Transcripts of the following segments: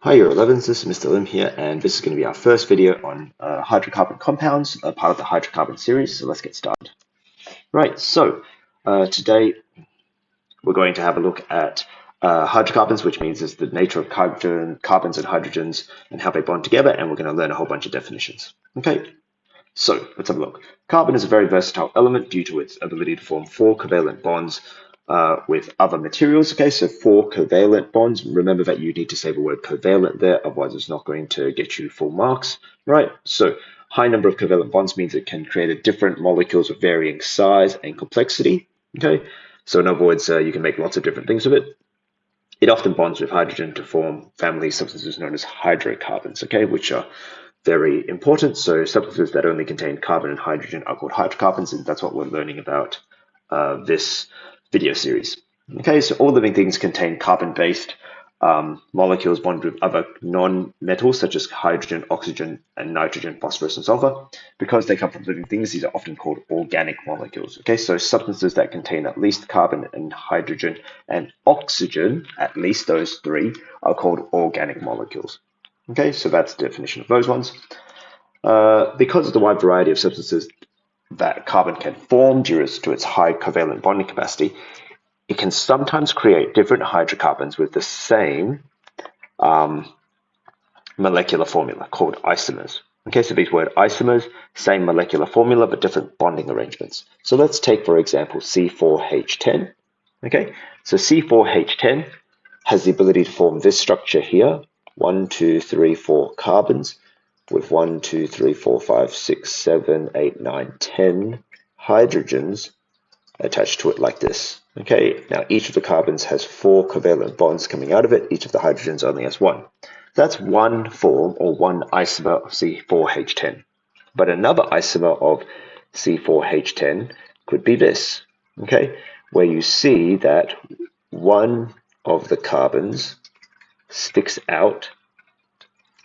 Hi, Year 11s, this is Mr. Lim here, and this is going to be our first video on hydrocarbon compounds, part of the hydrocarbon series, so let's get started. Right, so today we're going to have a look at hydrocarbons, which means it's the nature of carbons and hydrogens and how they bond together, and we're going to learn a whole bunch of definitions. Okay, so let's have a look. Carbon is a very versatile element due to its ability to form four covalent bonds with other materials. Okay, so four covalent bonds. Remember that you need to say the word covalent there, otherwise it's not going to get you full marks, right? So high number of covalent bonds means it can create different molecules of varying size and complexity. Okay, so in other words, you can make lots of different things with it. It often bonds with hydrogen to form family substances known as hydrocarbons, okay, which are very important. So substances that only contain carbon and hydrogen are called hydrocarbons, and that's what we're learning about this video series. Okay, so all living things contain carbon-based molecules bonded with other non-metals such as hydrogen, oxygen, and nitrogen, phosphorus, and sulfur. Because they come from living things, these are often called organic molecules. Okay, so substances that contain at least carbon and hydrogen and oxygen, at least those three, are called organic molecules. Okay, so that's the definition of those ones. Because of the wide variety of substances that carbon can form due to its high covalent bonding capacity, it can sometimes create different hydrocarbons with the same molecular formula called isomers. Okay, so these word isomers, same molecular formula but different bonding arrangements. So let's take, for example, C4H10. Okay, so C4H10 has the ability to form this structure here, 1, 2, 3, 4 carbons with 1, 2, 3, 4, 5, 6, 7, 8, 9, 10 hydrogens attached to it like this. Okay, now each of the carbons has 4 covalent bonds coming out of it. Each of the hydrogens only has 1. That's one form or one isomer of C4H10. But another isomer of C4H10 could be this, okay, where you see that one of the carbons sticks out.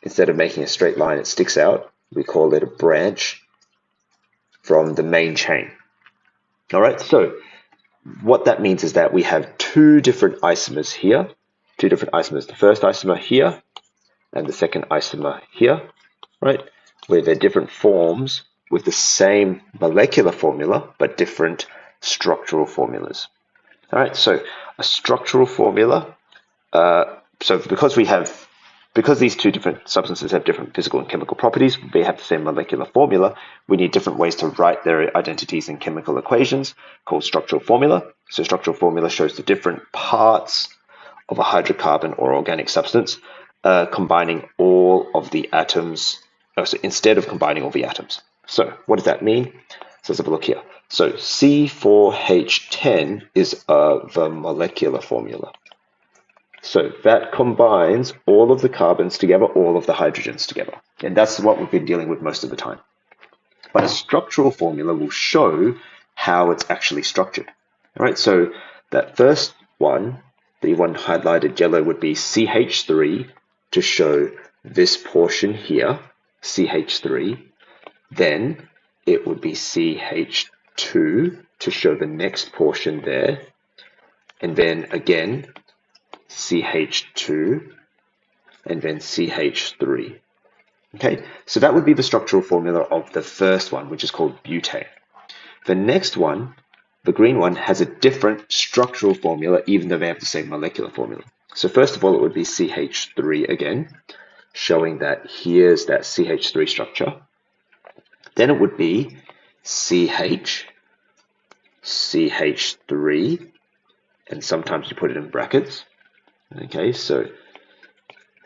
Instead of making a straight line, it sticks out. We call it a branch from the main chain. All right, so what that means is that we have two different isomers here, two different isomers. The first isomer here and the second isomer here, right, where they're different forms with the same molecular formula but different structural formulas. All right, so a structural formula, because these two different substances have different physical and chemical properties, they have the same molecular formula, we need different ways to write their identities in chemical equations called structural formula. So structural formula shows the different parts of a hydrocarbon or organic substance, combining all of the atoms, so instead of combining all the atoms. So what does that mean? So let's have a look here. So C4H10 is the molecular formula. So that combines all of the carbons together, all of the hydrogens together. And that's what we've been dealing with most of the time. But a structural formula will show how it's actually structured. All right, so that first one, the one highlighted yellow, would be CH3 to show this portion here, CH3. Then it would be CH2 to show the next portion there. And then again, CH2, and then CH3. Okay, so that would be the structural formula of the first one, which is called butane. The next one, the green one, has a different structural formula, even though they have the same molecular formula. So first of all, it would be CH3 again, showing that here's that CH3 structure. Then it would be CH, CH3, and sometimes you put it in brackets. Okay, so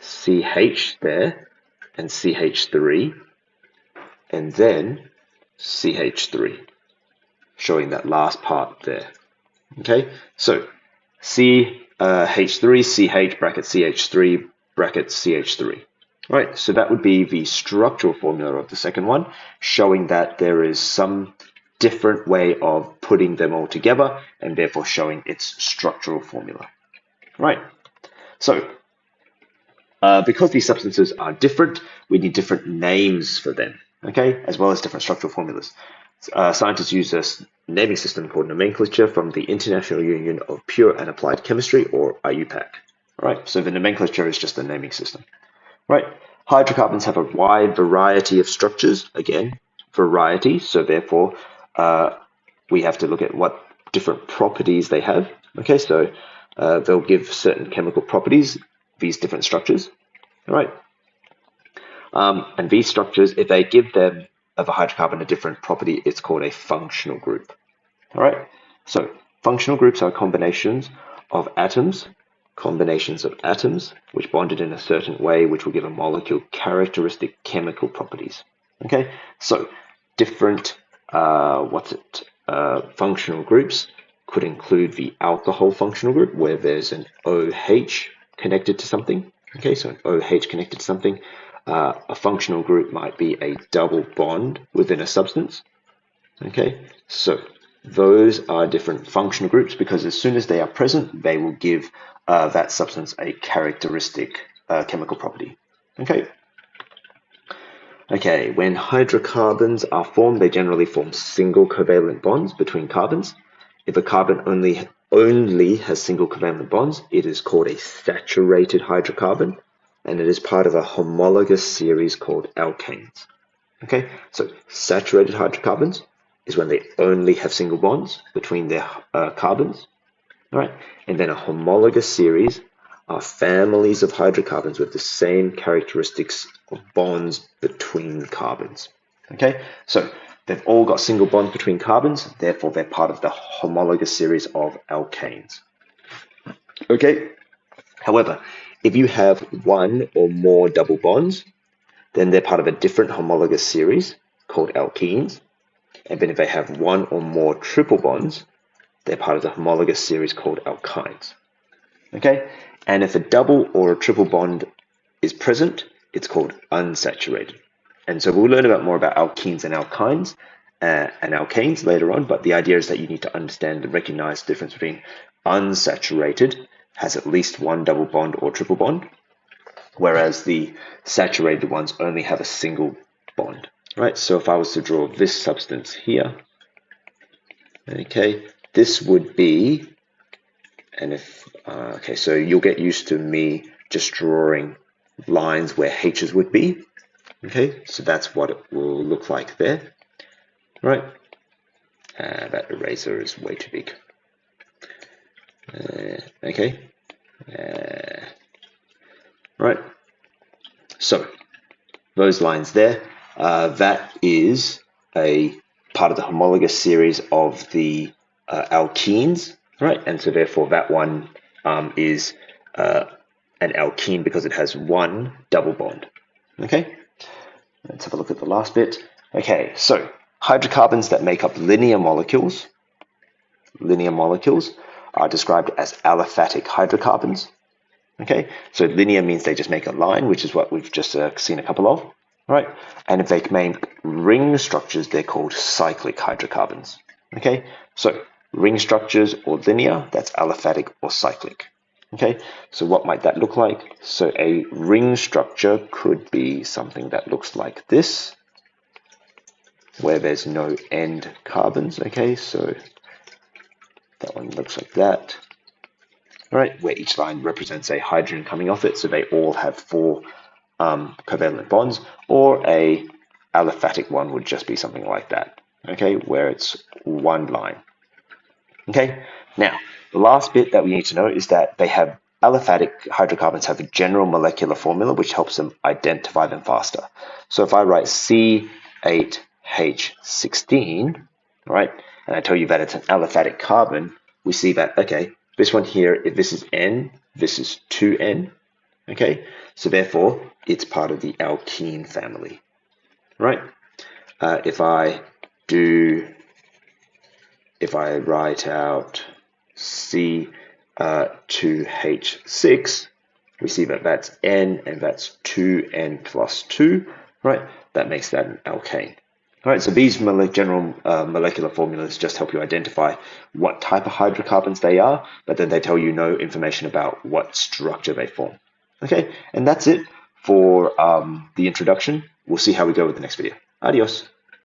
CH there and CH3 and then CH3, showing that last part there. Okay, so CH3, CH bracket CH3 bracket CH3. Right, so that would be the structural formula of the second one, showing that there is some different way of putting them all together and therefore showing its structural formula. Right. So, because these substances are different, we need different names for them, okay, as well as different structural formulas. Scientists use a naming system called nomenclature from the International Union of Pure and Applied Chemistry, or IUPAC. Right, so the nomenclature is just the naming system. Right, hydrocarbons have a wide variety of structures. Again, variety, so therefore we have to look at what different properties they have. Okay, so they'll give certain chemical properties, these different structures. All right, and these structures, if they give them of a hydrocarbon a different property, it's called a functional group. All right, so functional groups are combinations of atoms which bonded in a certain way, which will give a molecule characteristic chemical properties. Okay, so different functional groups could include the alcohol functional group, where there's an OH connected to something. Okay, so an OH connected to something. A functional group might be a double bond within a substance. Okay, so those are different functional groups because as soon as they are present, they will give that substance a characteristic chemical property. Okay. Okay, when hydrocarbons are formed, they generally form single covalent bonds between carbons. If a carbon only has single covalent bonds, it is called a saturated hydrocarbon, and it is part of a homologous series called alkanes. Okay, so saturated hydrocarbons is when they only have single bonds between their carbons. All right, and then a homologous series are families of hydrocarbons with the same characteristics of bonds between carbons. Okay, so they've all got single bonds between carbons, therefore they're part of the homologous series of alkanes. Okay, however, if you have one or more double bonds, then they're part of a different homologous series called alkenes. And then if they have one or more triple bonds, they're part of the homologous series called alkynes. Okay, and if a double or a triple bond is present, it's called unsaturated. And so we'll learn more about alkenes and alkynes and alkanes later on, but the idea is that you need to understand and recognize the difference between unsaturated, has at least one double bond or triple bond, whereas the saturated ones only have a single bond. Right, so if I was to draw this substance here, okay, this would be, and if, okay, so you'll get used to me just drawing lines where H's would be. Okay, so that's what it will look like there. Right, that eraser is way too big. Okay, right, so those lines there, that is a part of the homologous series of the alkenes, right? And so therefore that one is an alkene because it has one double bond. Okay, let's have a look at the last bit. Okay, so hydrocarbons that make up linear molecules are described as aliphatic hydrocarbons. Okay, so linear means they just make a line, which is what we've just seen a couple of, right? And if they make ring structures, they're called cyclic hydrocarbons. Okay, so ring structures or linear, that's aliphatic or cyclic. Okay, so what might that look like? So a ring structure could be something that looks like this, where there's no end carbons. Okay, so that one looks like that. Right, where each line represents a hydrogen coming off it, so they all have 4 covalent bonds, or a aliphatic one would just be something like that, okay, where it's one line. Okay, now the last bit that we need to know is that they have aliphatic hydrocarbons have a general molecular formula which helps them identify them faster. So if I write C8H16, right, and I tell you that it's an aliphatic carbon, we see that, okay, this one here, if this is N, this is 2N, okay? So therefore, it's part of the alkene family, right? If I write out C2H6, we see that that's N and that's 2N plus 2, right? That makes that an alkane. All right, so these general molecular formulas just help you identify what type of hydrocarbons they are, but then they tell you no information about what structure they form. Okay, and that's it for the introduction. We'll see how we go with the next video. Adios.